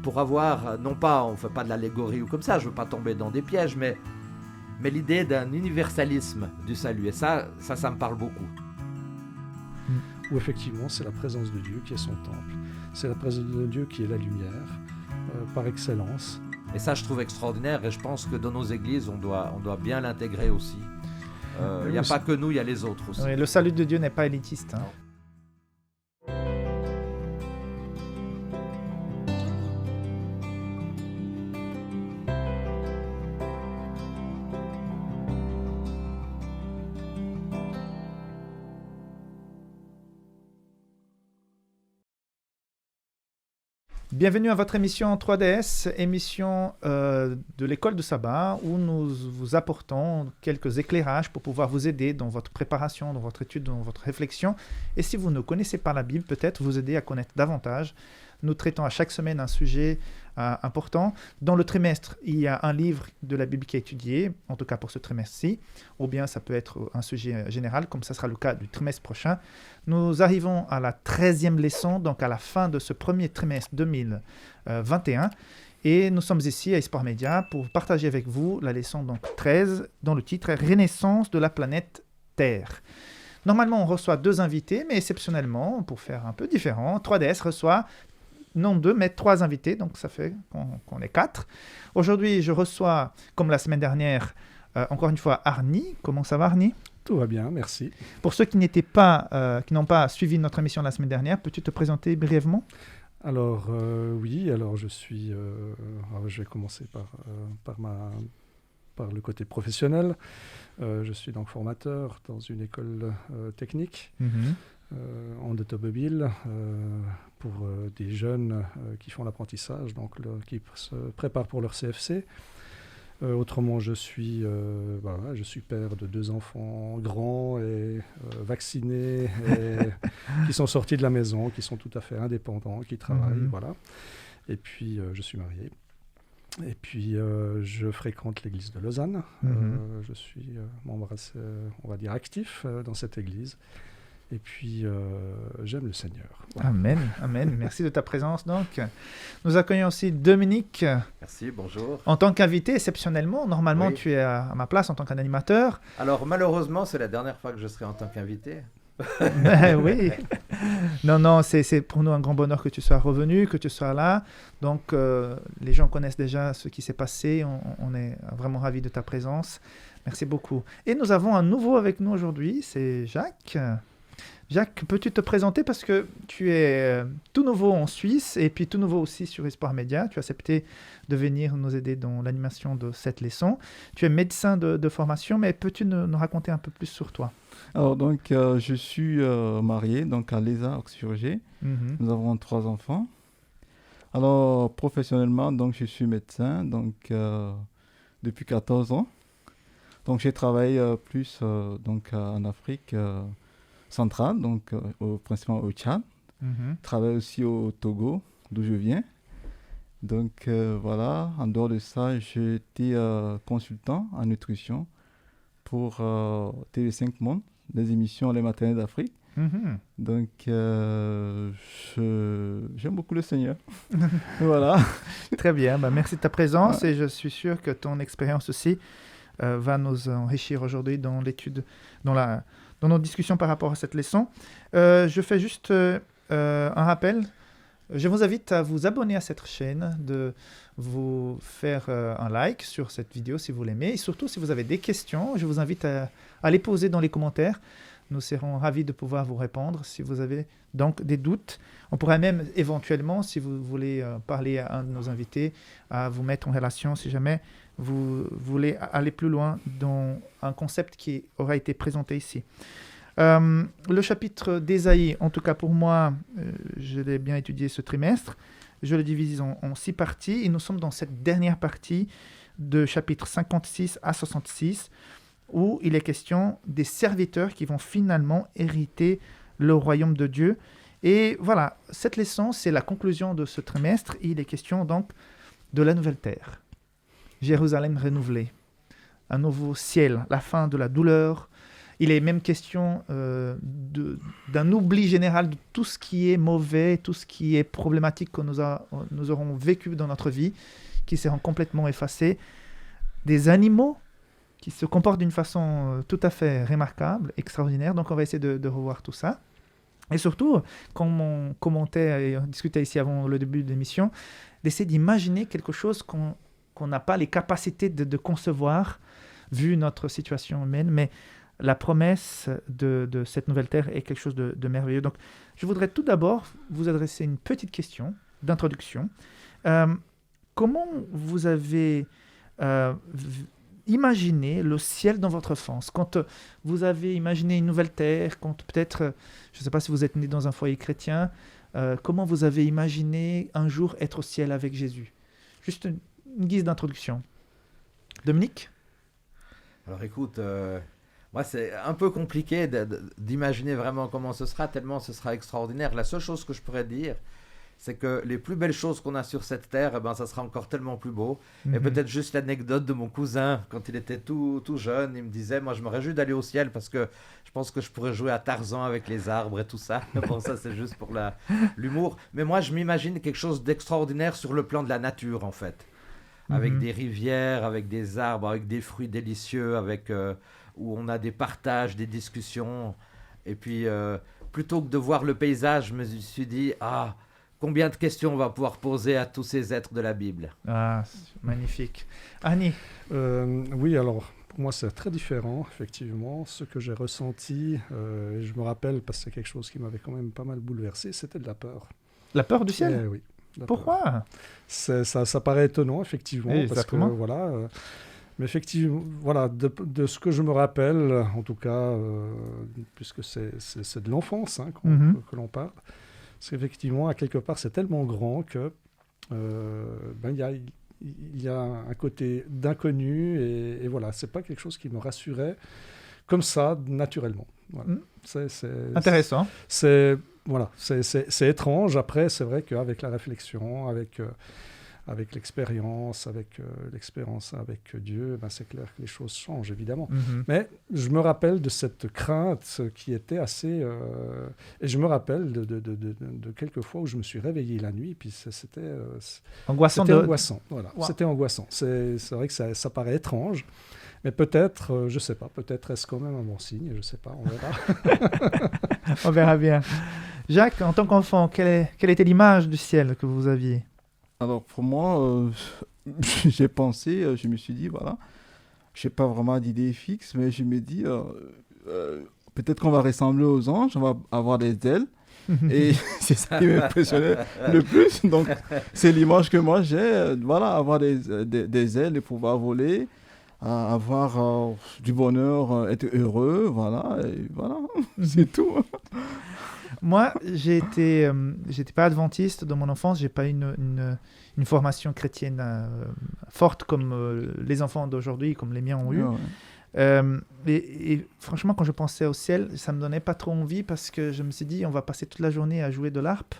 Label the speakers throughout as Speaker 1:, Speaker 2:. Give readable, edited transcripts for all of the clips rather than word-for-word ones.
Speaker 1: pour avoir, non pas, on ne fait pas de l'allégorie ou comme ça, je ne veux pas tomber dans des pièges, mais l'idée d'un universalisme du salut. Et ça me parle beaucoup.
Speaker 2: Où effectivement, c'est la présence de Dieu qui est son temple. C'est la présence de Dieu qui est la lumière, par excellence.
Speaker 1: Et ça, je trouve extraordinaire, et je pense que dans nos églises, on doit bien l'intégrer aussi. Il n'y a pas que nous, il y a les autres aussi.
Speaker 3: Oui, le salut de Dieu n'est pas élitiste. Hein. Bienvenue à votre émission 3DS, émission de l'école de sabbat, où nous vous apportons quelques éclairages pour pouvoir vous aider dans votre préparation, dans votre étude, dans votre réflexion. Et si vous ne connaissez pas la Bible, peut-être vous aider à connaître davantage. Nous traitons à chaque semaine un sujet important. Dans le trimestre, il y a un livre de la Bible qui est étudié, en tout cas pour ce trimestre-ci, ou bien ça peut être un sujet général, comme ça sera le cas du trimestre prochain. Nous arrivons à la 13e leçon, donc à la fin de ce premier trimestre 2021, et nous sommes ici à Espoir Média pour partager avec vous la leçon donc 13, dont le titre est « Renaissance de la planète Terre ». Normalement, on reçoit 2 invités, mais exceptionnellement, pour faire un peu différent, 3DS reçoit non 2, mais 3 invités, donc ça fait qu'on est 4. Aujourd'hui, je reçois, comme la semaine dernière, encore une fois, Arnie. Comment ça va, Arnie ?
Speaker 2: Tout va bien, merci.
Speaker 3: Pour ceux qui n'ont pas suivi notre émission la semaine dernière, peux-tu te présenter brièvement ?
Speaker 2: Alors, oui, alors je vais commencer par le côté professionnel. Je suis donc formateur dans une école technique. En automobile pour des jeunes qui font l'apprentissage, donc qui se préparent pour leur CFC. Autrement, je suis père de 2 enfants grands et vaccinés, et qui sont sortis de la maison, qui sont tout à fait indépendants, qui travaillent, voilà. Et puis, je suis marié. Et puis, je fréquente l'église de Lausanne. Je suis membre assez, on va dire, actif dans cette église. Et puis, j'aime le Seigneur. Voilà.
Speaker 3: Amen, amen. Merci de ta présence. Donc, nous accueillons aussi Dominique.
Speaker 1: Merci, bonjour.
Speaker 3: En tant qu'invité, exceptionnellement. Normalement, oui. Tu es à ma place en tant qu'animateur.
Speaker 1: Alors, malheureusement, c'est la dernière fois que je serai en tant qu'invité.
Speaker 3: Oui. Non, c'est pour nous un grand bonheur que tu sois revenu, que tu sois là. Donc, les gens connaissent déjà ce qui s'est passé. On est vraiment ravis de ta présence. Merci beaucoup. Et nous avons un nouveau avec nous aujourd'hui, c'est Jacques. Jacques, peux-tu te présenter parce que tu es tout nouveau en Suisse et puis tout nouveau aussi sur Espoir Média. Tu as accepté de venir nous aider dans l'animation de cette leçon. Tu es médecin de formation, mais peux-tu nous raconter un peu plus sur toi ?
Speaker 4: Alors donc, je suis marié donc à Lésa Oxyrgé. Nous avons 3 enfants. Alors professionnellement, donc je suis médecin donc depuis 14 ans. Donc j'ai travaillé plus donc en Afrique centrale, donc principalement au Tchad. Je travaille aussi au Togo, d'où je viens. Donc voilà, en dehors de ça, j'ai été consultant en nutrition pour TV5 Monde, des émissions Les Matins d'Afrique. Donc j'aime beaucoup le Seigneur. Voilà.
Speaker 3: Très bien, merci de ta présence et je suis sûr que ton expérience aussi va nous enrichir aujourd'hui dans l'étude, dans nos discussions par rapport à cette leçon. Je fais juste un rappel. Je vous invite à vous abonner à cette chaîne, de vous faire un like sur cette vidéo si vous l'aimez. Et surtout, si vous avez des questions, je vous invite à les poser dans les commentaires. Nous serons ravis de pouvoir vous répondre si vous avez donc des doutes. On pourrait même éventuellement, si vous voulez parler à un de nos invités, à vous mettre en relation si jamais vous voulez aller plus loin dans un concept qui aura été présenté ici. Le chapitre d'Ésaïe, en tout cas pour moi, je l'ai bien étudié ce trimestre. Je le divise en 6 parties et nous sommes dans cette dernière partie de chapitre 56 à 66 où il est question des serviteurs qui vont finalement hériter le royaume de Dieu. Et voilà, cette leçon, c'est la conclusion de ce trimestre. Il est question donc de la nouvelle terre. Jérusalem renouvelée, un nouveau ciel, la fin de la douleur. Il est même question d'un oubli général de tout ce qui est mauvais, tout ce qui est problématique que nous aurons vécu dans notre vie, qui seront complètement effacés. Des animaux qui se comportent d'une façon tout à fait remarquable, extraordinaire. Donc, on va essayer de revoir tout ça. Et surtout, comme on commentait et on discutait ici avant le début de l'émission, d'essayer d'imaginer quelque chose qu'on n'a pas les capacités de concevoir, vu notre situation humaine. Mais la promesse de cette nouvelle terre est quelque chose de merveilleux. Donc, je voudrais tout d'abord vous adresser une petite question d'introduction. Comment vous avez imaginé le ciel dans votre enfance? Quand vous avez imaginé une nouvelle terre, quand peut-être, je ne sais pas si vous êtes né dans un foyer chrétien, comment vous avez imaginé un jour être au ciel avec Jésus? Juste une guise d'introduction. Dominique?
Speaker 1: Alors écoute, moi c'est un peu compliqué d'imaginer vraiment comment ce sera, tellement ce sera extraordinaire. La seule chose que je pourrais dire, c'est que les plus belles choses qu'on a sur cette terre, eh ben, ça sera encore tellement plus beau. Et peut-être juste l'anecdote de mon cousin, quand il était tout jeune, il me disait, moi je me réjouis d'aller au ciel parce que je pense que je pourrais jouer à Tarzan avec les arbres et tout ça. Bon, ça c'est juste pour l'humour. Mais moi je m'imagine quelque chose d'extraordinaire sur le plan de la nature en fait. Avec des rivières, avec des arbres, avec des fruits délicieux, où on a des partages, des discussions. Et puis, plutôt que de voir le paysage, je me suis dit, combien de questions on va pouvoir poser à tous ces êtres de la Bible?
Speaker 3: Ah, magnifique. Annie?
Speaker 2: Oui, alors, pour moi, c'est très différent, effectivement. Ce que j'ai ressenti, et je me rappelle, parce que c'est quelque chose qui m'avait quand même pas mal bouleversé, c'était de la peur.
Speaker 3: La peur du ciel?
Speaker 2: Oui.
Speaker 3: Pourquoi?
Speaker 2: Ça paraît étonnant, effectivement.
Speaker 3: Oui,
Speaker 2: parce que, voilà, mais effectivement, voilà, de ce que je me rappelle, en tout cas, puisque c'est de l'enfance que l'on parle, parce qu'effectivement, à quelque part, c'est tellement grand que il y a un côté d'inconnu et voilà, c'est pas quelque chose qui me rassurait comme ça, naturellement. Voilà.
Speaker 3: Intéressant.
Speaker 2: Voilà, c'est étrange. Après, c'est vrai qu'avec la réflexion, avec l'expérience, avec l'expérience avec Dieu, c'est clair que les choses changent, évidemment. Mais je me rappelle de cette crainte qui était assez... et je me rappelle de quelques fois où je me suis réveillé la nuit, puis c'était...
Speaker 3: angoissant.
Speaker 2: C'était angoissant, voilà. Wow. C'était angoissant. C'est vrai que ça paraît étrange. Mais peut-être, je ne sais pas, peut-être est-ce quand même un bon signe, je ne sais pas, on verra.
Speaker 3: On verra bien. Jacques, en tant qu'enfant, quelle était l'image du ciel que vous aviez?
Speaker 4: Alors pour moi, j'ai pensé, je me suis dit, voilà, je n'ai pas vraiment d'idée fixe, mais je me dis, peut-être qu'on va ressembler aux anges, on va avoir des ailes. Et c'est ça qui m'impressionnait le plus. Donc c'est l'image que moi j'ai, voilà, avoir des ailes et pouvoir voler. Avoir du bonheur, être heureux, voilà, et voilà, c'est tout.
Speaker 3: Moi, j'étais pas adventiste dans mon enfance, j'ai pas eu une formation chrétienne forte comme les enfants d'aujourd'hui, comme les miens ont eu. Et franchement, quand je pensais au ciel, ça me donnait pas trop envie parce que je me suis dit, on va passer toute la journée à jouer de l'harpe.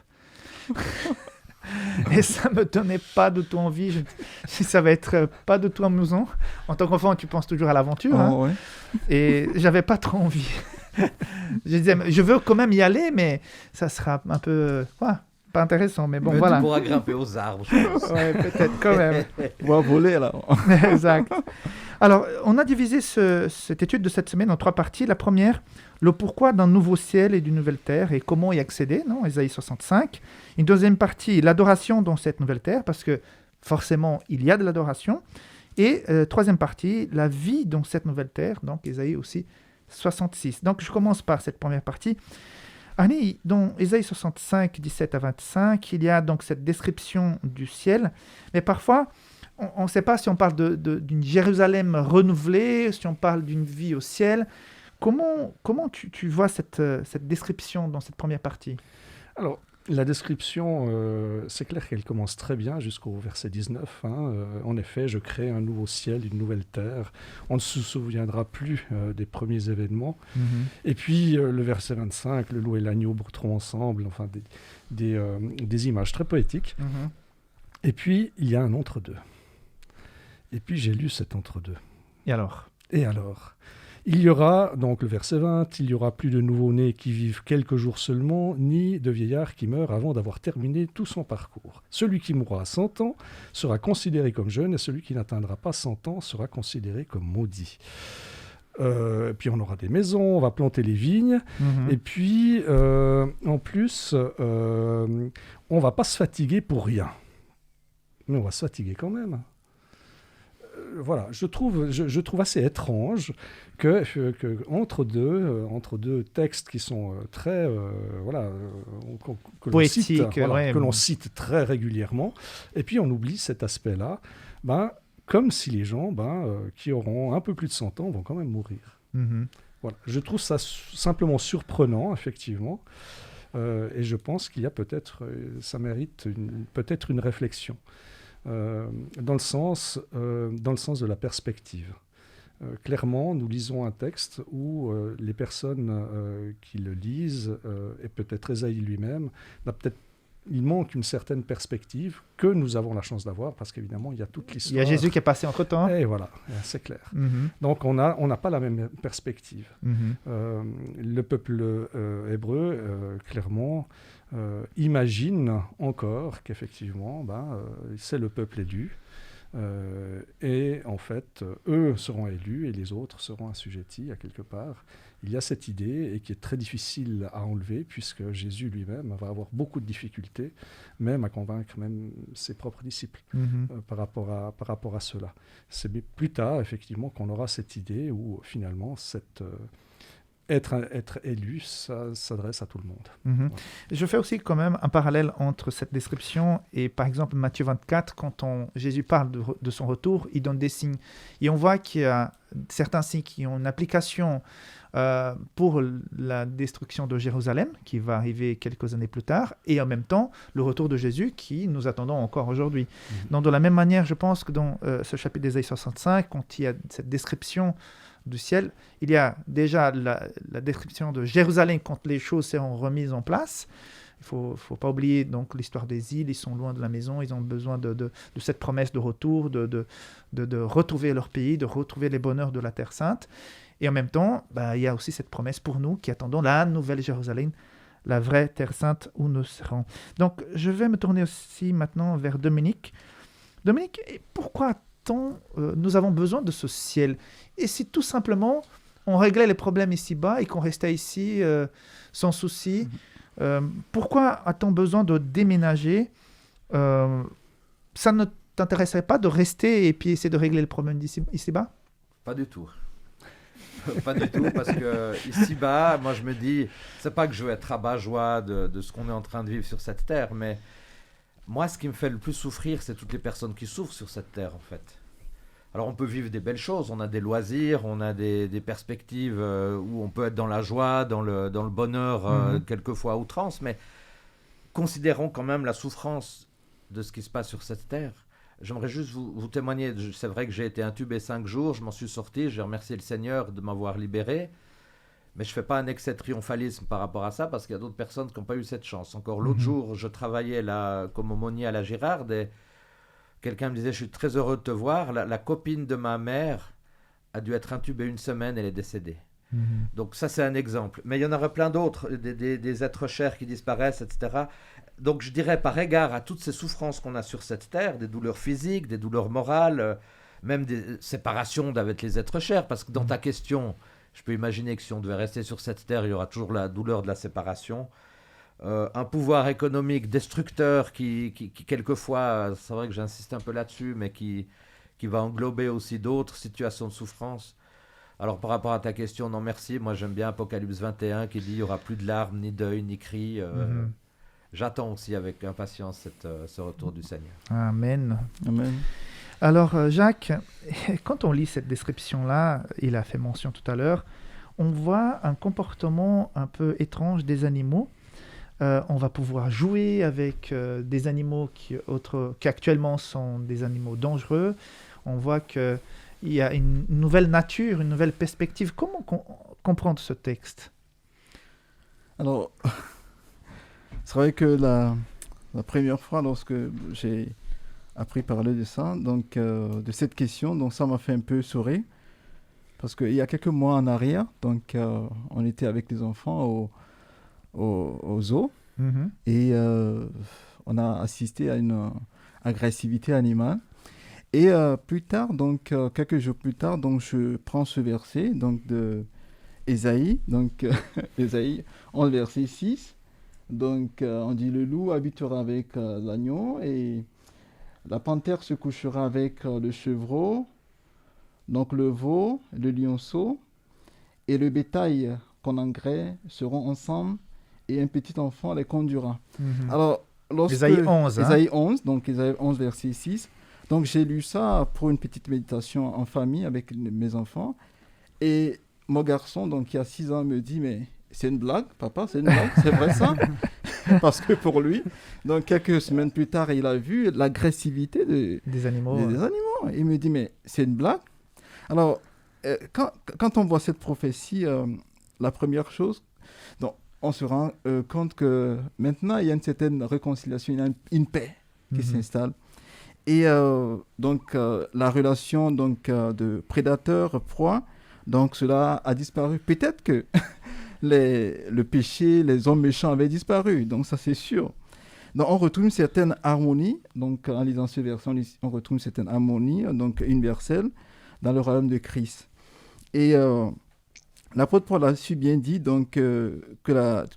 Speaker 3: Et ça me donnait pas du tout envie. Ça va être pas du tout amusant. En tant qu'enfant, tu penses toujours à l'aventure.
Speaker 4: Ouais.
Speaker 3: Et j'avais pas trop envie. Je disais, je veux quand même y aller, mais ça sera un peu pas intéressant. Mais bon, voilà.
Speaker 1: Tu pourras grimper aux arbres, je pense.
Speaker 3: Ouais, peut-être quand même.
Speaker 4: On va voler là.
Speaker 3: Exact. Alors, on a divisé cette étude de cette semaine en 3 parties. La première, le pourquoi d'un nouveau ciel et d'une nouvelle terre et comment y accéder, non, Ésaïe 65. Une deuxième partie, l'adoration dans cette nouvelle terre, parce que forcément, il y a de l'adoration. Et troisième partie, la vie dans cette nouvelle terre, donc Ésaïe aussi 66. Donc, je commence par cette première partie. Annie, dans Ésaïe 65, 17 à 25, il y a donc cette description du ciel, mais parfois, on ne sait pas si on parle d'une Jérusalem renouvelée, si on parle d'une vie au ciel. Comment tu vois cette description dans cette première partie?
Speaker 2: Alors, la description, c'est clair qu'elle commence très bien jusqu'au verset 19. En effet, je crée un nouveau ciel, une nouvelle terre. On ne se souviendra plus des premiers événements. Et puis, le verset 25, le loup et l'agneau brouteront ensemble, enfin des images très poétiques. Et puis, il y a un entre-deux. Et puis, j'ai lu cet entre-deux.
Speaker 3: Et alors?
Speaker 2: Il y aura, donc le verset 20, il y aura plus de nouveau-nés qui vivent quelques jours seulement, ni de vieillards qui meurent avant d'avoir terminé tout son parcours. Celui qui mourra à 100 ans sera considéré comme jeune, et celui qui n'atteindra pas 100 ans sera considéré comme maudit. Puis on aura des maisons, on va planter les vignes, et puis en plus, on ne va pas se fatiguer pour rien. Mais on va se fatiguer quand même. Voilà, je trouve assez étrange que entre deux textes qui sont très
Speaker 3: poétiques,
Speaker 2: que l'on cite très régulièrement, et puis on oublie cet aspect-là, comme si les gens qui auront un peu plus de 100 ans vont quand même mourir. Voilà, je trouve ça simplement surprenant, effectivement, et je pense qu'il y a ça mérite peut-être une réflexion. Dans le sens de la perspective. Clairement, nous lisons un texte où les personnes qui le lisent, et peut-être Ésaïe lui-même, il manque une certaine perspective que nous avons la chance d'avoir, parce qu'évidemment, il y a toute l'histoire.
Speaker 3: Il y a Jésus qui est passé entre-temps.
Speaker 2: Et voilà, c'est clair. Donc, on n'a pas la même perspective. Le peuple hébreu, clairement, imagine encore qu'effectivement, c'est le peuple élu. Et en fait, eux seront élus et les autres seront assujettis à quelque part. Il y a cette idée et qui est très difficile à enlever puisque Jésus lui-même va avoir beaucoup de difficultés même à convaincre même ses propres disciples par rapport à cela. C'est plus tard effectivement qu'on aura cette idée où finalement être élu, ça s'adresse à tout le monde.
Speaker 3: Ouais. Je fais aussi quand même un parallèle entre cette description et par exemple Matthieu 24, quand Jésus parle de son retour, il donne des signes. Et on voit qu'il y a certains signes qui ont une application pour la destruction de Jérusalem, qui va arriver quelques années plus tard, et en même temps le retour de Jésus qui nous attendons encore aujourd'hui. Donc de la même manière, je pense que dans ce chapitre d'Ésaïe 65, quand il y a cette description du ciel, il y a déjà la description de Jérusalem quand les choses seront remises en place. Il ne faut pas oublier donc l'histoire des îles, ils sont loin de la maison, ils ont besoin de cette promesse de retour, de retrouver leur pays, de retrouver les bonheurs de la Terre Sainte. Et en même temps, il y a aussi cette promesse pour nous qui attendons la nouvelle Jérusalem, la vraie Terre Sainte où nous serons. Donc je vais me tourner aussi maintenant vers Dominique. Dominique, pourquoi nous avons besoin de ce ciel? Et si tout simplement on réglait les problèmes ici-bas et qu'on restait ici sans souci, pourquoi a-t-on besoin de déménager? Ça ne t'intéresserait pas de rester et puis essayer de régler le problème ici-bas?
Speaker 1: Pas du tout. Pas du tout, parce que ici-bas, moi je me dis, c'est pas que je veux être rabat-joie de ce qu'on est en train de vivre sur cette terre, mais moi ce qui me fait le plus souffrir, c'est toutes les personnes qui souffrent sur cette terre en fait. Alors on peut vivre des belles choses, on a des loisirs, on a des perspectives où on peut être dans la joie, dans le bonheur, quelquefois à outrance, mais considérons quand même la souffrance de ce qui se passe sur cette terre. J'aimerais juste vous témoigner, c'est vrai que j'ai été intubé 5 jours, je m'en suis sorti, j'ai remercié le Seigneur de m'avoir libéré, mais je ne fais pas un excès de triomphalisme par rapport à ça, parce qu'il y a d'autres personnes qui n'ont pas eu cette chance. Encore l'autre jour, je travaillais là, comme aumônier à la Girarde, et quelqu'un me disait, je suis très heureux de te voir, la copine de ma mère a dû être intubée 1 semaine, elle est décédée. Donc ça c'est un exemple, mais il y en aurait plein d'autres, des êtres chers qui disparaissent, etc. Donc je dirais par égard à toutes ces souffrances qu'on a sur cette terre, des douleurs physiques, des douleurs morales, même des séparations avec les êtres chers, parce que dans ta question, je peux imaginer que si on devait rester sur cette terre, il y aura toujours la douleur de la séparation. Un pouvoir économique destructeur qui quelquefois, c'est vrai que j'insiste un peu là-dessus, mais qui va englober aussi d'autres situations de souffrance. Alors par rapport à ta question, non merci, moi j'aime bien Apocalypse 21 qui dit il n'y aura plus de larmes, ni deuil, ni cris. J'attends aussi avec impatience ce retour du Seigneur.
Speaker 3: Amen.
Speaker 4: Amen.
Speaker 3: Alors Jacques, quand on lit cette description-là, il a fait mention tout à l'heure, on voit un comportement un peu étrange des animaux. On va pouvoir jouer avec des animaux qui actuellement sont des animaux dangereux. On voit qu'il y a une nouvelle nature, une nouvelle perspective. Comment comprendre ce texte?
Speaker 4: Alors, c'est vrai que la première fois, lorsque j'ai appris parler de ça, donc de cette question, donc ça m'a fait un peu sourire. parce qu'il y a quelques mois en arrière, donc on était avec les enfants au zoo et on a assisté à une agressivité animale. Et plus tard, donc quelques jours plus tard, donc je prends ce verset donc de Ésaïe, donc Ésaïe 11 verset 6. Donc on dit le loup habitera avec l'agneau et la panthère se couchera avec le chevreau, donc le veau, le lionceau et le bétail qu'on engraisse seront ensemble et un petit enfant les conduira. Alors,
Speaker 3: Ésaïe 11.
Speaker 4: Ésaïe 11, donc Ésaïe 11 verset 6. Donc j'ai lu ça pour une petite méditation en famille avec mes enfants. Et mon garçon, donc qui a 6 ans, me dit, mais c'est une blague, papa, c'est une blague, c'est vrai ça? Parce que pour lui, donc quelques semaines plus tard, il a vu l'agressivité
Speaker 3: des animaux.
Speaker 4: Il me dit, mais c'est une blague? Alors, quand on voit cette prophétie, la première chose, donc, on se rend compte que maintenant, il y a une certaine réconciliation, il y a une paix qui s'installe. Et donc, la relation donc, de prédateur-proie, donc cela a disparu. Peut-être que le péché, les hommes méchants avaient disparu, donc ça c'est sûr. Donc, on retrouve une certaine harmonie, donc en lisant ce verset, on retrouve une certaine harmonie donc, universelle dans le royaume de Christ. Et l'apôtre Paul a su bien dit donc, que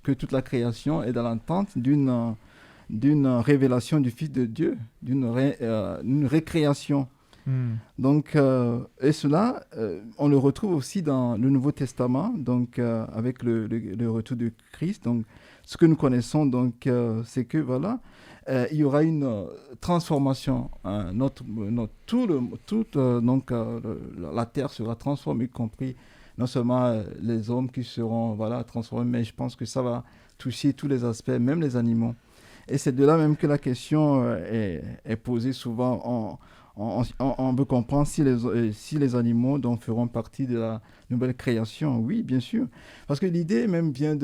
Speaker 4: toute la création est dans l'attente d'une révélation du Fils de Dieu, d'une récréation. Donc, et cela, on le retrouve aussi dans le Nouveau Testament, donc avec le retour de Christ. Donc, ce que nous connaissons, donc, c'est que voilà, il y aura une transformation. La terre sera transformée, y compris non seulement les hommes qui seront transformés, mais je pense que ça va toucher tous les aspects, même les animaux. Et c'est de là même que la question est posée souvent. On veut comprendre si les animaux donc, feront partie de la nouvelle création. Oui, bien sûr. Parce que l'idée même vient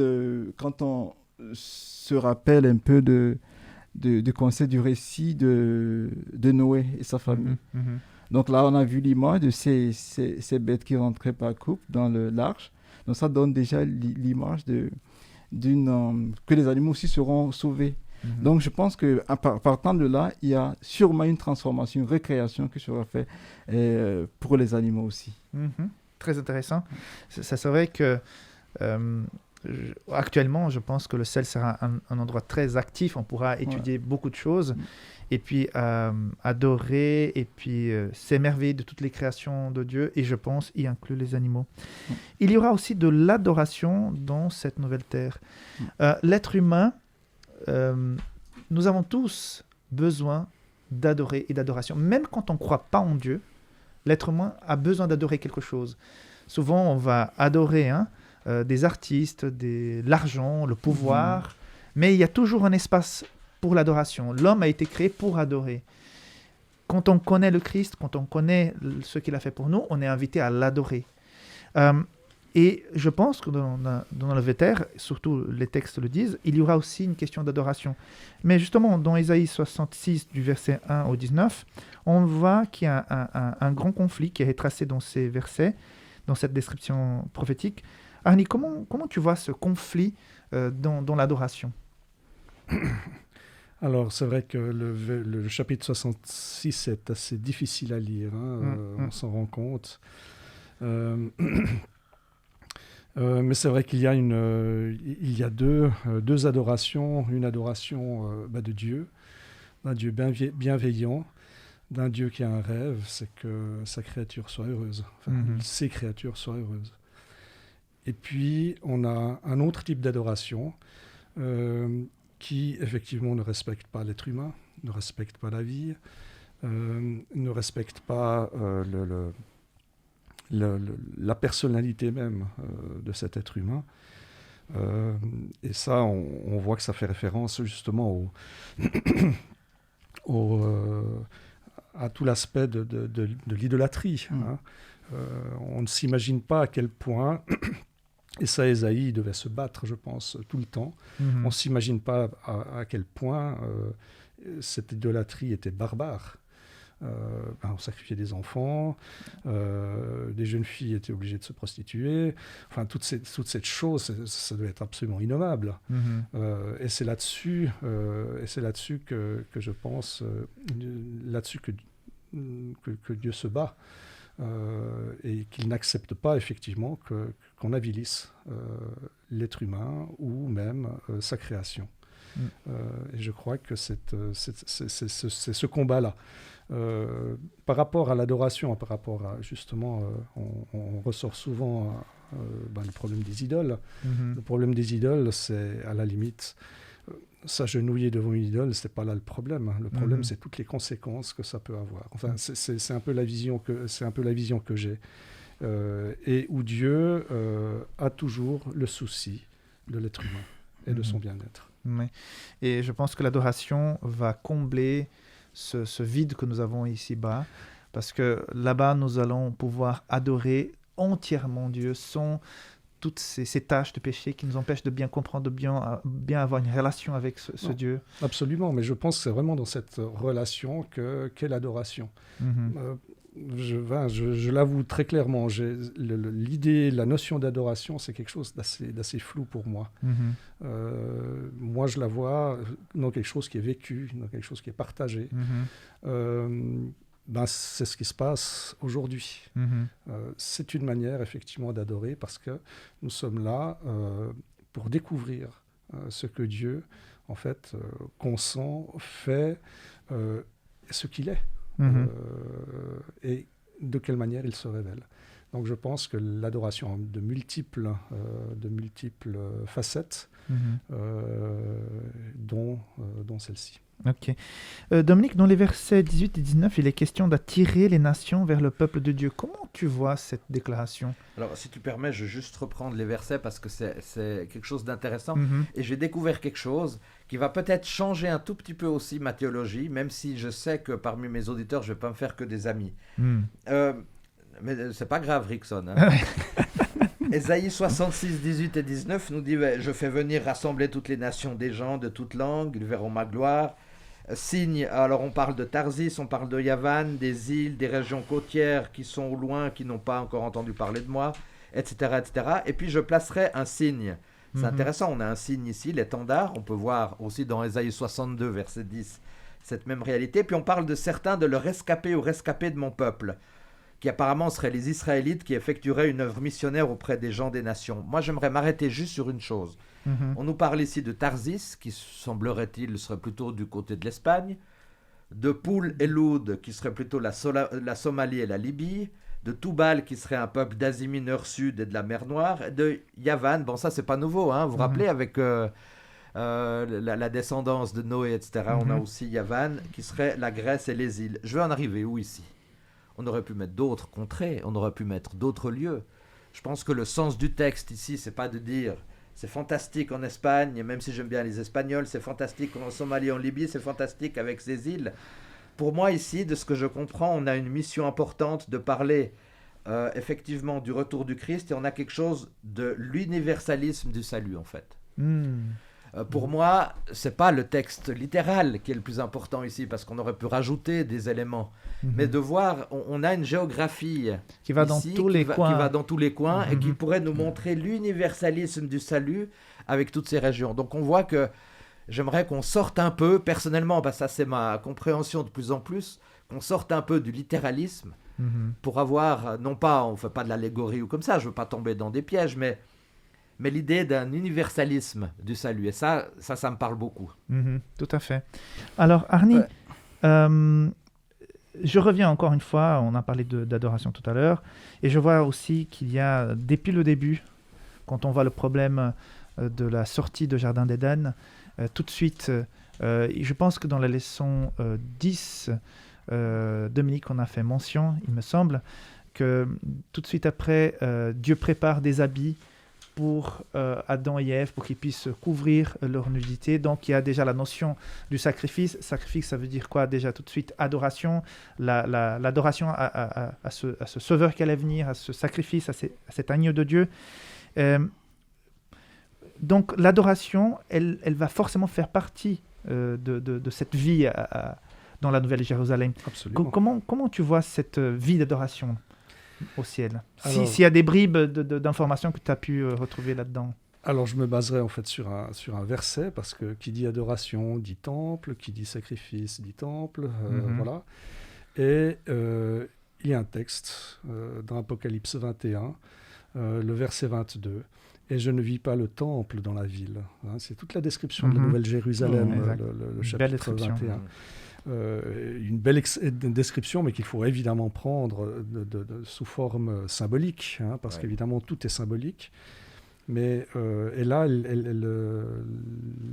Speaker 4: quand on se rappelle un peu du concept du récit de Noé et sa famille. Donc là, on a vu l'image de ces bêtes qui rentraient par couple dans l'arche. Donc ça donne déjà l'image que les animaux aussi seront sauvés. Donc, je pense que partant de là, il y a sûrement une transformation, une récréation qui sera faite pour les animaux aussi.
Speaker 3: Très intéressant. C'est vrai que actuellement, je pense que le ciel sera un endroit très actif. On pourra étudier beaucoup de choses et puis adorer et puis s'émerveiller de toutes les créations de Dieu. Et je pense y inclure les animaux. Il y aura aussi de l'adoration dans cette nouvelle terre. L'être humain, nous avons tous besoin d'adorer et d'adoration. Même quand on ne croit pas en Dieu, l'être humain a besoin d'adorer quelque chose. Souvent, on va adorer des artistes, l'argent, le pouvoir, mais il y a toujours un espace pour l'adoration. L'homme a été créé pour adorer. Quand on connaît le Christ, quand on connaît ce qu'il a fait pour nous, on est invité à l'adorer. Et je pense que dans le Vétère, surtout les textes le disent, il y aura aussi une question d'adoration. Mais justement, dans Ésaïe 66, du verset 1 au 19, on voit qu'il y a un grand conflit qui est tracé dans ces versets, dans cette description prophétique. Arnie, comment tu vois ce conflit dans l'adoration?
Speaker 2: Alors, c'est vrai que le chapitre 66 est assez difficile à lire, on s'en rend compte. Mais c'est vrai qu'il y a deux adorations. Une adoration de Dieu, d'un Dieu bienveillant, d'un Dieu qui a un rêve, c'est que sa créature soit heureuse, ses créatures soient heureuses. Et puis, on a un autre type d'adoration qui, effectivement, ne respecte pas l'être humain, ne respecte pas la vie, ne respecte pas la personnalité même de cet être humain. Et ça, on voit que ça fait référence justement à tout l'aspect de l'idolâtrie. On ne s'imagine pas à quel point, et ça Ésaïe devait se battre, je pense, tout le temps, on ne s'imagine pas à quel point cette idolâtrie était barbare. on sacrifiait des enfants, des jeunes filles étaient obligées de se prostituer. Enfin, toute cette chose, ça devait être absolument innommable. Et c'est là-dessus que je pense, là-dessus que Dieu se bat. Et qu'il n'accepte pas effectivement qu'on avilisse l'être humain ou même sa création. Et je crois que c'est ce combat-là. Par rapport à l'adoration, par rapport à justement, on ressort souvent le problème des idoles. Le problème des idoles, c'est à la limite... s'agenouiller devant une idole, c'est pas là le problème. Le problème, c'est toutes les conséquences que ça peut avoir. Enfin, c'est un peu la vision que j'ai. Et où Dieu a toujours le souci de l'être humain et de son bien-être.
Speaker 3: Oui. Et je pense que l'adoration va combler ce vide que nous avons ici-bas, parce que là-bas, nous allons pouvoir adorer entièrement Dieu sans toutes ces tâches de péché qui nous empêchent de bien comprendre, de bien avoir une relation avec ce Dieu.
Speaker 2: Absolument, mais je pense que c'est vraiment dans cette relation qu'est l'adoration. Je l'avoue très clairement, l'idée, la notion d'adoration, c'est quelque chose d'assez flou pour moi. Moi, je la vois dans quelque chose qui est vécu, dans quelque chose qui est partagé. C'est ce qui se passe aujourd'hui. C'est une manière, effectivement, d'adorer parce que nous sommes là pour découvrir ce que Dieu, en fait, consent, fait, ce qu'il est et de quelle manière il se révèle. Donc je pense que l'adoration a de multiples facettes, dont celle-ci.
Speaker 3: Ok. Dominique, dans les versets 18 et 19, il est question d'attirer les nations vers le peuple de Dieu. Comment tu vois cette déclaration ?
Speaker 1: Alors, si tu permets, je vais juste reprendre les versets parce que c'est quelque chose d'intéressant. Et j'ai découvert quelque chose qui va peut-être changer un tout petit peu aussi ma théologie, même si je sais que parmi mes auditeurs, je ne vais pas me faire que des amis. Mais c'est pas grave, Rickson. Hein. Ésaïe 66, 18 et 19 nous dit « Je fais venir rassembler toutes les nations des gens de toutes langues, ils verront ma gloire. » Signe, alors on parle de Tarsis, on parle de Yavan, des îles, des régions côtières qui sont au loin, qui n'ont pas encore entendu parler de moi, etc. etc. Et puis je placerai un signe. C'est intéressant, on a un signe ici, l'étendard. On peut voir aussi dans Ésaïe 62, verset 10, cette même réalité. Puis on parle de certains de leurs rescapés ou rescapés de mon peuple, qui apparemment seraient les Israélites qui effectueraient une œuvre missionnaire auprès des gens des nations. Moi, j'aimerais m'arrêter juste sur une chose. On nous parle ici de Tarsis, qui semblerait-il serait plutôt du côté de l'Espagne, de Poul et Loud, qui serait plutôt la Somalie et la Libye, de Toubal, qui serait un peuple d'Asie mineure sud et de la mer Noire, et de Yavan, bon ça c'est pas nouveau, hein, vous vous rappelez avec la descendance de Noé, etc., on a aussi Yavan, qui serait la Grèce et les îles. Je vais en arriver où ici ? On aurait pu mettre d'autres contrées, on aurait pu mettre d'autres lieux. Je pense que le sens du texte ici, c'est pas de dire c'est fantastique en Espagne, même si j'aime bien les Espagnols, c'est fantastique en Somalie, en Libye, c'est fantastique avec ces îles. Pour moi ici, de ce que je comprends, on a une mission importante de parler effectivement du retour du Christ et on a quelque chose de l'universalisme du salut en fait. Pour moi, c'est pas le texte littéral qui est le plus important ici, parce qu'on aurait pu rajouter des éléments. Mais de voir, on a une géographie
Speaker 3: qui va
Speaker 1: ici,
Speaker 3: dans tous les coins.
Speaker 1: Qui va dans tous les coins et qui pourrait nous montrer l'universalisme du salut avec toutes ces régions. Donc on voit que j'aimerais qu'on sorte un peu, personnellement, ça c'est ma compréhension de plus en plus, qu'on sorte un peu du littéralisme pour avoir, non pas, on ne fait pas de l'allégorie ou comme ça, je ne veux pas tomber dans des pièges, mais l'idée d'un universalisme du salut. Et ça me parle beaucoup.
Speaker 3: Tout à fait. Alors, Arnie, je reviens encore une fois, on a parlé d'adoration tout à l'heure, et je vois aussi qu'il y a, depuis le début, quand on voit le problème de la sortie de Jardin d'Éden, tout de suite, je pense que dans la leçon 10, Dominique en a fait mention, il me semble, que tout de suite après, Dieu prépare des habits pour Adam et Ève, pour qu'ils puissent couvrir leur nudité. Donc, il y a déjà la notion du sacrifice. Sacrifice, ça veut dire quoi déjà tout de suite? Adoration, l'adoration à ce sauveur qui allait venir, à ce sacrifice, à cet agneau de Dieu. Donc, l'adoration, elle va forcément faire partie de cette vie dans la Nouvelle Jérusalem.
Speaker 2: Absolument.
Speaker 3: Comment tu vois cette vie d'adoration au ciel?
Speaker 2: Alors,
Speaker 3: s'il y a des bribes d'informations que tu as pu retrouver là-dedans.
Speaker 2: Alors, je me baserai en fait sur un verset, parce que qui dit adoration dit temple, qui dit sacrifice dit temple, voilà. Et il y a un texte dans Apocalypse 21, le verset 22. Et je ne vis pas le temple dans la ville. Hein, c'est toute la description de la Nouvelle Jérusalem, le chapitre 21. Une belle description, mais qu'il faut évidemment prendre sous forme symbolique, hein, parce qu'évidemment tout est symbolique. Mais et là, le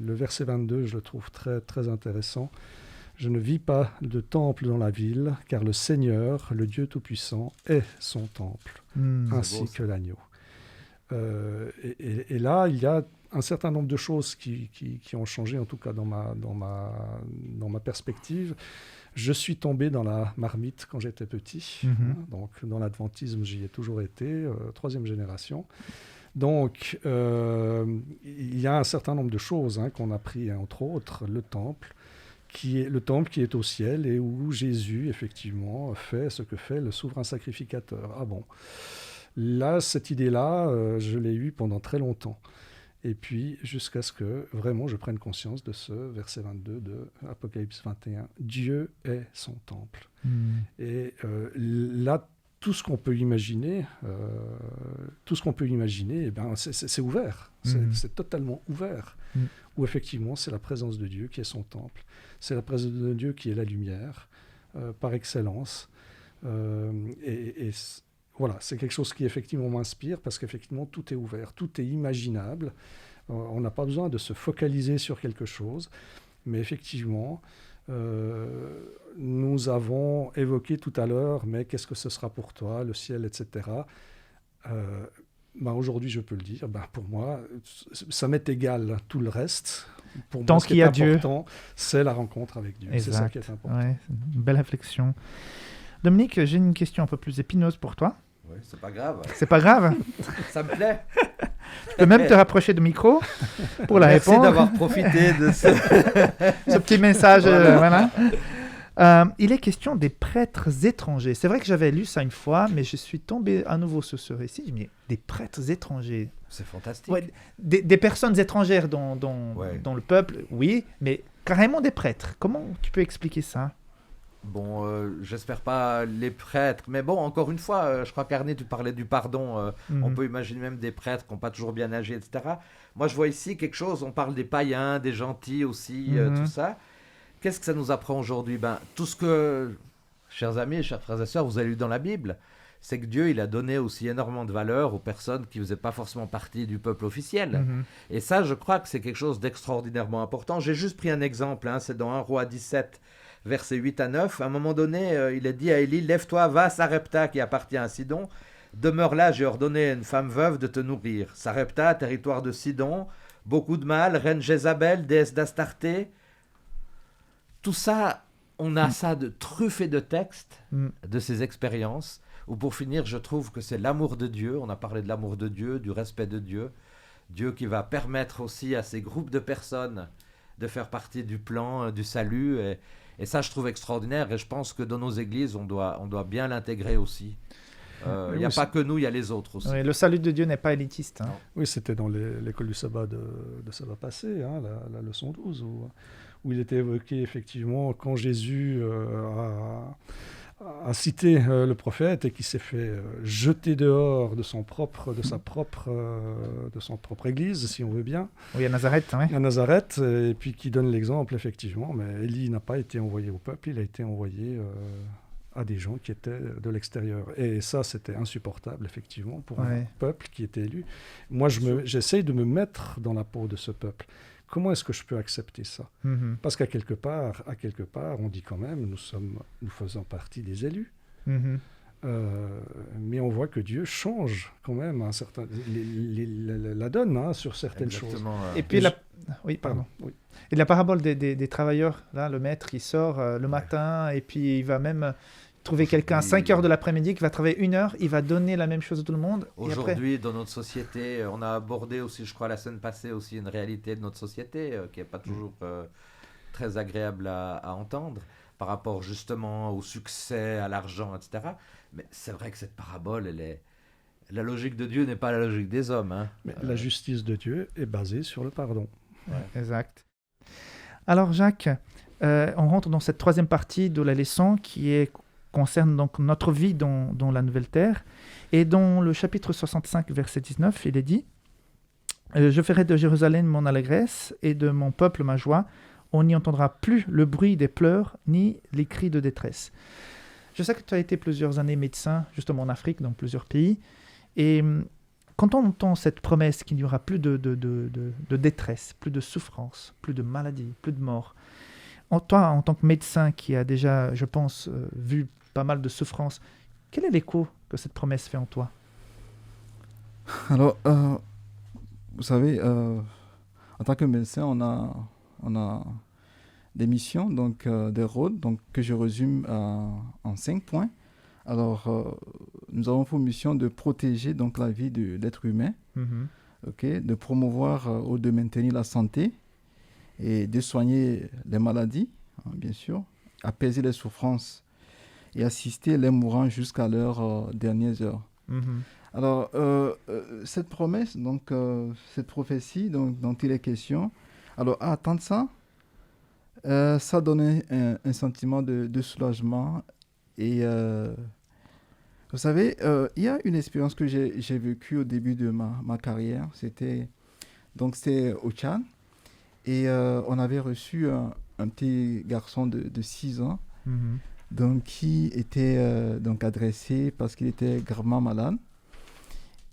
Speaker 2: verset 22, je le trouve très, très intéressant. Je ne vis pas de temple dans la ville, car le Seigneur, le Dieu Tout-Puissant, est son temple, ainsi que l'agneau. Et là, il y a un certain nombre de choses qui ont changé, en tout cas dans ma perspective. Je suis tombé dans la marmite quand j'étais petit. Hein, donc, dans l'adventisme, j'y ai toujours été, 3e génération. Donc, il y a un certain nombre de choses qu'on a pris, entre autres, le temple qui est au ciel et où Jésus, effectivement, fait ce que fait le souverain sacrificateur. Ah bon. Là, cette idée-là, je l'ai eue pendant très longtemps. Et puis, jusqu'à ce que, vraiment, je prenne conscience de ce verset 22 de Apocalypse 21. Dieu est son temple. Et là, tout ce qu'on peut imaginer, eh ben, c'est ouvert. C'est totalement ouvert. Où, effectivement, c'est la présence de Dieu qui est son temple. C'est la présence de Dieu qui est la lumière, par excellence. Voilà, c'est quelque chose qui effectivement m'inspire parce qu'effectivement tout est ouvert, tout est imaginable. On n'a pas besoin de se focaliser sur quelque chose, mais effectivement, nous avons évoqué tout à l'heure, mais qu'est-ce que ce sera pour toi, le ciel, etc. Aujourd'hui, je peux le dire, pour moi, ça m'est égal tout le reste. Pour moi, ce qui est important, c'est la rencontre avec Dieu.
Speaker 3: Exact.
Speaker 2: C'est ça qui est important.
Speaker 3: Ouais, c'est une belle réflexion. Dominique, j'ai une question un peu plus épineuse pour toi.
Speaker 1: Oui, c'est pas grave.
Speaker 3: C'est pas grave.
Speaker 1: Ça me plaît.
Speaker 3: Tu peux même te rapprocher du micro pour la répondre.
Speaker 1: Merci d'avoir profité de
Speaker 3: ce petit message. Voilà. Il est question des prêtres étrangers. C'est vrai que j'avais lu ça une fois, mais je suis tombé à nouveau sur ce récit. Je me dis, des prêtres étrangers.
Speaker 1: C'est fantastique.
Speaker 3: Ouais, des personnes étrangères dans le peuple, oui, mais carrément des prêtres. Comment tu peux expliquer ça ?
Speaker 1: Bon, j'espère pas les prêtres, mais bon, encore une fois, je crois qu'Arné, tu parlais du pardon, on peut imaginer même des prêtres qui n'ont pas toujours bien agi, etc. Moi, je vois ici quelque chose, on parle des païens, des gentils aussi, tout ça. Qu'est-ce que ça nous apprend aujourd'hui ? Tout ce que, chers amis, chers frères et sœurs, vous avez lu dans la Bible, c'est que Dieu, il a donné aussi énormément de valeur aux personnes qui ne faisaient pas forcément partie du peuple officiel. Et ça, je crois que c'est quelque chose d'extraordinairement important. J'ai juste pris un exemple, c'est dans 1 Roi 17, versets 8 à 9, à un moment donné, il est dit à Élie, « Lève-toi, va à Sarepta qui appartient à Sidon. Demeure là, j'ai ordonné à une femme veuve de te nourrir. Sarepta, territoire de Sidon, beaucoup de mal, reine Jézabel, déesse d'Astarté. » Tout ça, on a ça de truffé de textes, de ces expériences, où pour finir, je trouve que c'est l'amour de Dieu. On a parlé de l'amour de Dieu, du respect de Dieu. Dieu qui va permettre aussi à ces groupes de personnes de faire partie du plan du salut. Et ça, je trouve extraordinaire. Et je pense que dans nos églises, on doit bien l'intégrer aussi. Il n'y a pas que nous, il y a les autres aussi.
Speaker 3: Oui, le salut de Dieu n'est pas élitiste.
Speaker 2: Oui, c'était dans l'école du sabbat de sabbat passé, la leçon 12, où il était évoqué effectivement quand Jésus a cité le prophète et qui s'est fait jeter dehors de son propre église, si on veut bien.
Speaker 3: Oui, à Nazareth. Oui.
Speaker 2: À Nazareth, et puis qui donne l'exemple, effectivement, mais Élie n'a pas été envoyé au peuple, il a été envoyé à des gens qui étaient de l'extérieur. Et ça, c'était insupportable, effectivement, pour un peuple qui était élu. Moi, j'essaye de me mettre dans la peau de ce peuple. Comment est-ce que je peux accepter ça ? Parce qu'à quelque part, on dit quand même, nous faisons partie des élus. Mais on voit que Dieu change quand même la donne sur certaines choses.
Speaker 3: Et puis, oui, pardon. Oui. Et la parabole des travailleurs, là, le maître, il sort le matin et puis il va même trouver quelqu'un à 5 heures de l'après-midi qui va travailler 1 heure, il va donner la même chose à tout le monde.
Speaker 1: Aujourd'hui, dans notre société, on a abordé aussi, je crois, la semaine passée, aussi une réalité de notre société qui n'est pas toujours très agréable à entendre. par rapport justement au succès, à l'argent, etc. Mais c'est vrai que cette parabole, la logique de Dieu n'est pas la logique des hommes. Hein.
Speaker 2: Mais la justice de Dieu est basée sur le pardon.
Speaker 3: Ouais. Exact. Alors Jacques, on rentre dans cette troisième partie de la leçon qui concerne donc notre vie dans la nouvelle terre. Et dans le chapitre 65, verset 19, il est dit « Je ferai de Jérusalem mon allégresse et de mon peuple ma joie. On n'y entendra plus le bruit des pleurs ni les cris de détresse. » Je sais que tu as été plusieurs années médecin, justement en Afrique, dans plusieurs pays. Et quand on entend cette promesse qu'il n'y aura plus de détresse, plus de souffrance, plus de maladie, plus de mort, toi, en tant que médecin qui a déjà, je pense, vu pas mal de souffrance, quel est l'écho que cette promesse fait en toi?
Speaker 4: Alors, vous savez, en tant que médecin, on a des missions, donc des rôles, donc, que je résume en 5 points. Alors, nous avons pour mission de protéger donc, la vie de l'être humain, de promouvoir ou de maintenir la santé et de soigner les maladies, bien sûr, apaiser les souffrances et assister les mourants jusqu'à leurs dernières heures. Alors, cette promesse, donc, cette prophétie dont il est question, alors, à attendre ça, ça donnait un sentiment de soulagement. Et vous savez, il y a une expérience que j'ai vécue au début de ma carrière. C'était au Tchad. Et on avait reçu un petit garçon de 6 ans donc, qui était donc adressé parce qu'il était gravement malade.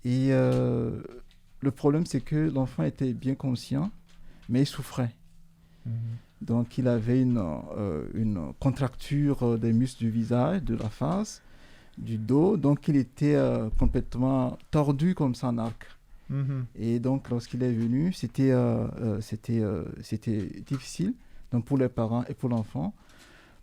Speaker 4: Et le problème, c'est que l'enfant était bien conscient, mais il souffrait. Donc, il avait une contracture des muscles du visage, de la face, du dos. Donc, il était complètement tordu comme ça en arc. Et donc, lorsqu'il est venu, c'était difficile donc pour les parents et pour l'enfant,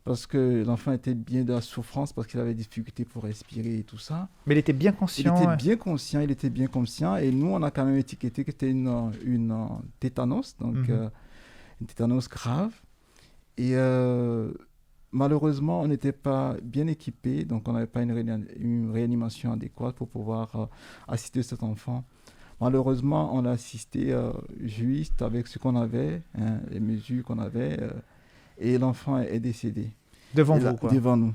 Speaker 4: parce que l'enfant était bien dans la souffrance, parce qu'il avait des difficultés pour respirer et tout ça.
Speaker 3: Mais il était bien conscient.
Speaker 4: Il était bien conscient. Et nous, on a quand même étiqueté que c'était une tétanos, donc une tétanos grave. Et malheureusement, on n'était pas bien équipé, donc on n'avait pas une réanimation adéquate pour pouvoir assister cet enfant. Malheureusement, on a assisté juste avec ce qu'on avait, les mesures qu'on avait, et l'enfant est décédé.
Speaker 3: Devant vous, quoi.
Speaker 4: Devant nous.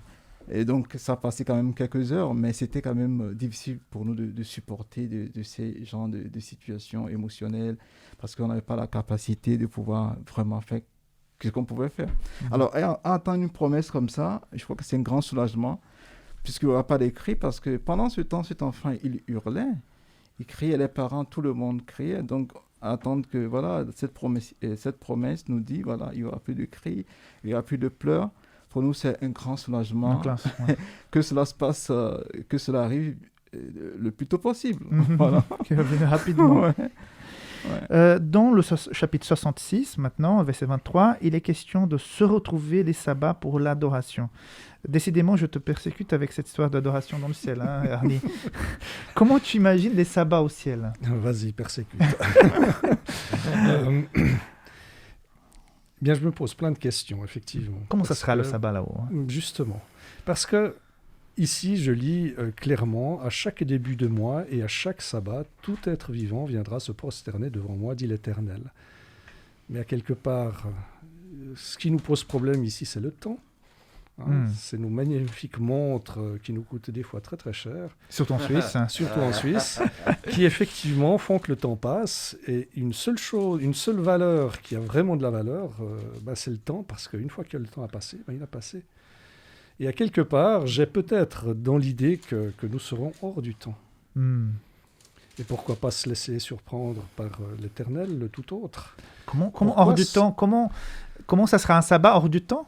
Speaker 4: Et donc, ça a passé quand même quelques heures, mais c'était quand même difficile pour nous de supporter de ces genres de situations émotionnelles, parce qu'on n'avait pas la capacité de pouvoir vraiment faire ce qu'on pouvait faire. Alors, en entendant une promesse comme ça, je crois que c'est un grand soulagement, puisqu'il n'y aura pas de cris, parce que pendant ce temps, cet enfant, il hurlait. Il criait, les parents, tout le monde criait. Donc, attendre que, voilà, cette promesse nous dit, voilà, il n'y aura plus de cris, il n'y aura plus de pleurs. Pour nous, c'est un grand soulagement que cela se passe, que cela arrive le plus tôt possible. Voilà.
Speaker 3: Rapidement. Dans le chapitre 66, maintenant, verset 23, il est question de se retrouver les sabbats pour l'adoration. Décidément, je te persécute avec cette histoire d'adoration dans le ciel, hein, Arnie. Comment tu imagines les sabbats au ciel?
Speaker 2: Vas-y, persécute. Bien, je me pose plein de questions, effectivement.
Speaker 3: Comment ça sera le sabbat là-haut, hein?
Speaker 2: Justement. Parce que ici, je lis clairement, à chaque début de mois et à chaque sabbat, tout être vivant viendra se prosterner devant moi, dit l'Éternel. Mais à quelque part, ce qui nous pose problème ici, c'est le temps. C'est nos magnifiques montres qui nous coûtent des fois très très cher.
Speaker 3: Surtout en Suisse.
Speaker 2: Surtout en Suisse, qui effectivement font que le temps passe. Et une seule valeur qui a vraiment de la valeur, c'est le temps, parce qu'une fois que le temps a passé, il a passé. Et à quelque part, j'ai peut-être dans l'idée que nous serons hors du temps. Et pourquoi pas se laisser surprendre par l'Éternel, le tout autre.
Speaker 3: Comment hors du temps? Comment ça sera un sabbat hors du temps?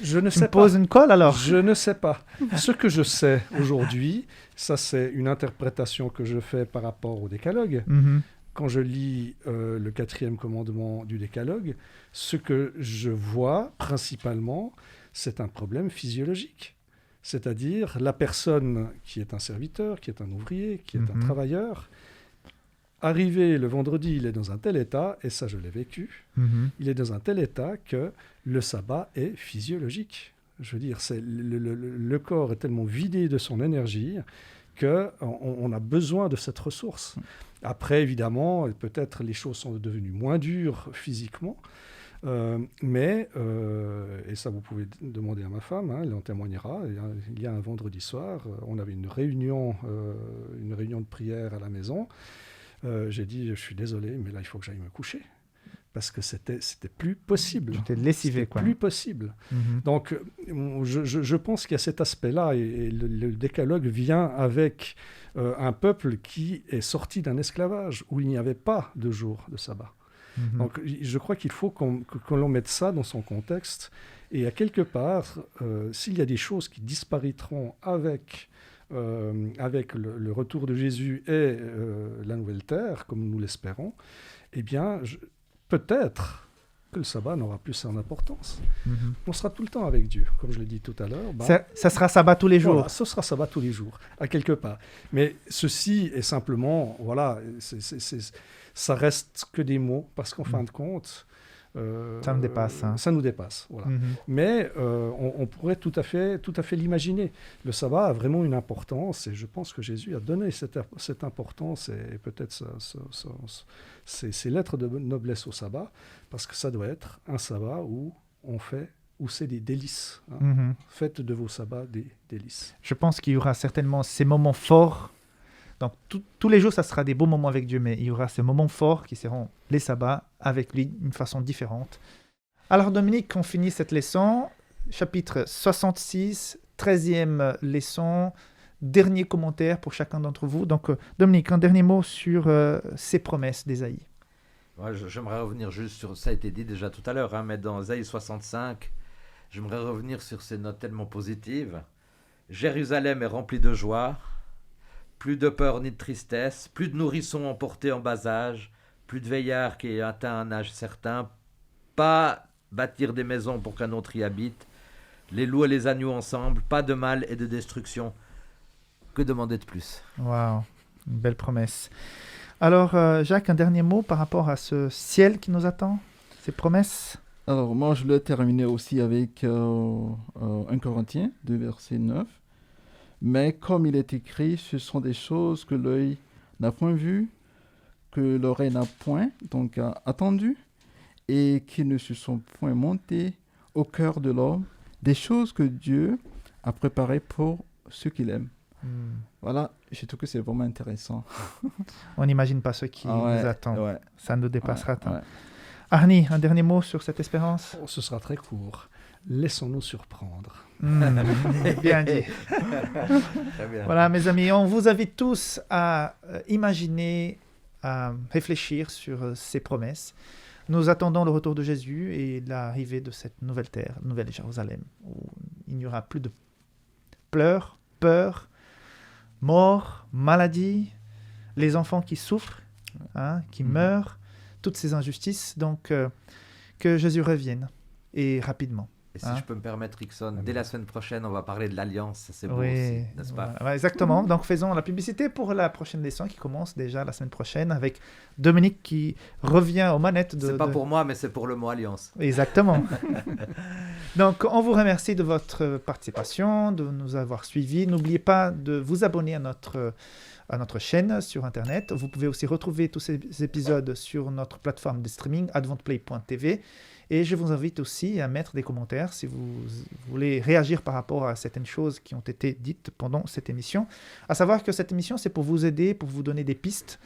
Speaker 2: Je ne sais pas.
Speaker 3: Tu me poses une colle alors?
Speaker 2: Je ne sais pas. Ce que je sais aujourd'hui, ça c'est une interprétation que je fais par rapport au décalogue. Quand je lis le 4e commandement du décalogue, ce que je vois principalement, c'est un problème physiologique. C'est-à-dire la personne qui est un serviteur, qui est un ouvrier, qui est un travailleur, arrivé le vendredi, il est dans un tel état, et ça je l'ai vécu, il est dans un tel état que le sabbat est physiologique. Je veux dire, le corps est tellement vidé de son énergie qu'on a besoin de cette ressource. Après, évidemment, peut-être les choses sont devenues moins dures physiquement, mais, et ça vous pouvez demander à ma femme, hein, elle en témoignera, il y a un vendredi soir, on avait une réunion de prière à la maison. J'ai dit, je suis désolé, mais là, il faut que j'aille me coucher. Parce que c'était plus possible.
Speaker 3: J'étais lessivé, quoi.
Speaker 2: Plus possible. Donc, je pense qu'il y a cet aspect-là, et le décalogue vient avec un peuple qui est sorti d'un esclavage, où il n'y avait pas de jour de sabbat. Donc, je crois qu'il faut que l'on mette ça dans son contexte, et à quelque part, s'il y a des choses qui disparaîtront avec le retour de Jésus et la nouvelle terre, comme nous l'espérons, eh bien, peut-être que le sabbat n'aura plus son importance. On sera tout le temps avec Dieu, comme je l'ai dit tout à l'heure.
Speaker 3: Ça sera sabbat tous les jours.
Speaker 2: Voilà, ce sera sabbat tous les jours, à quelque part. Mais ceci est simplement, voilà, ça reste que des mots, parce qu'en fin de compte,
Speaker 3: ça me dépasse.
Speaker 2: Ça nous dépasse. Voilà. Mais on pourrait tout à fait l'imaginer. Le sabbat a vraiment une importance, et je pense que Jésus a donné cette importance, et peut-être ces lettres de noblesse au sabbat, parce que ça doit être un sabbat où c'est des délices. Hein. Faites de vos sabbats des délices.
Speaker 3: Je pense qu'il y aura certainement ces moments forts. Donc, tous les jours, ça sera des beaux moments avec Dieu, mais il y aura ces moments forts qui seront les sabbats avec lui d'une façon différente. Alors, Dominique, on finit cette leçon. Chapitre 66, 13e leçon. Dernier commentaire pour chacun d'entre vous. Donc, Dominique, un dernier mot sur ces promesses d'Ésaïe.
Speaker 1: Ouais, j'aimerais revenir juste sur, ça a été dit déjà tout à l'heure, hein, mais dans Ésaïe 65, j'aimerais revenir sur ces notes tellement positives. Jérusalem est remplie de joie. Plus de peur ni de tristesse, plus de nourrissons emportés en bas âge, plus de veillards qui aient atteint un âge certain, pas bâtir des maisons pour qu'un autre y habite, les loups et les agneaux ensemble, pas de mal et de destruction. Que demander de plus?
Speaker 3: Waouh, une belle promesse. Alors, Jacques, un dernier mot par rapport à ce ciel qui nous attend, ces promesses?
Speaker 4: Alors, moi, je l'ai terminé aussi avec 1 Corinthiens 2, verset 9. Mais comme il est écrit, ce sont des choses que l'œil n'a point vues, que l'oreille n'a point donc attendu, et qui ne se sont point montées au cœur de l'homme, des choses que Dieu a préparées pour ceux qu'il aime. Voilà, je trouve que c'est vraiment intéressant.
Speaker 3: On n'imagine pas ce qui nous attend.
Speaker 4: Ouais.
Speaker 3: Ça nous dépassera tant.
Speaker 4: Ouais.
Speaker 3: Arnie, un dernier mot sur cette espérance?
Speaker 2: Ce sera très court. Laissons-nous surprendre.
Speaker 3: Bien dit.
Speaker 1: Très bien.
Speaker 3: Voilà, mes amis, on vous invite tous à imaginer, à réfléchir sur ces promesses. Nous attendons le retour de Jésus et l'arrivée de cette nouvelle terre, nouvelle Jérusalem, où il n'y aura plus de pleurs, peur, mort, maladie, les enfants qui souffrent, qui meurent, toutes ces injustices. Donc, que Jésus revienne, et rapidement.
Speaker 1: Et si je peux me permettre, Rickson, dès la semaine prochaine, on va parler de l'Alliance. C'est beau
Speaker 3: oui,
Speaker 1: aussi, n'est-ce pas?
Speaker 3: Voilà, exactement. Donc, faisons la publicité pour la prochaine leçon qui commence déjà la semaine prochaine avec Dominique qui revient aux manettes.
Speaker 1: C'est pas pour moi, mais c'est pour le mot Alliance.
Speaker 3: Exactement. Donc, on vous remercie de votre participation, de nous avoir suivis. N'oubliez pas de vous abonner à notre chaîne sur Internet. Vous pouvez aussi retrouver tous ces épisodes sur notre plateforme de streaming adventplay.tv. Et je vous invite aussi à mettre des commentaires si vous voulez réagir par rapport à certaines choses qui ont été dites pendant cette émission. À savoir que cette émission, c'est pour vous aider, pour vous donner des pistes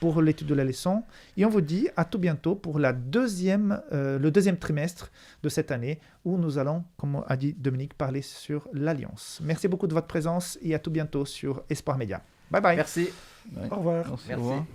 Speaker 3: pour l'étude de la leçon. Et on vous dit à tout bientôt pour le deuxième trimestre de cette année où nous allons, comme a dit Dominique, parler sur l'Alliance. Merci beaucoup de votre présence et à tout bientôt sur Espoir Média. Bye bye.
Speaker 1: Merci.
Speaker 2: Au revoir.
Speaker 1: Merci.
Speaker 4: Au revoir.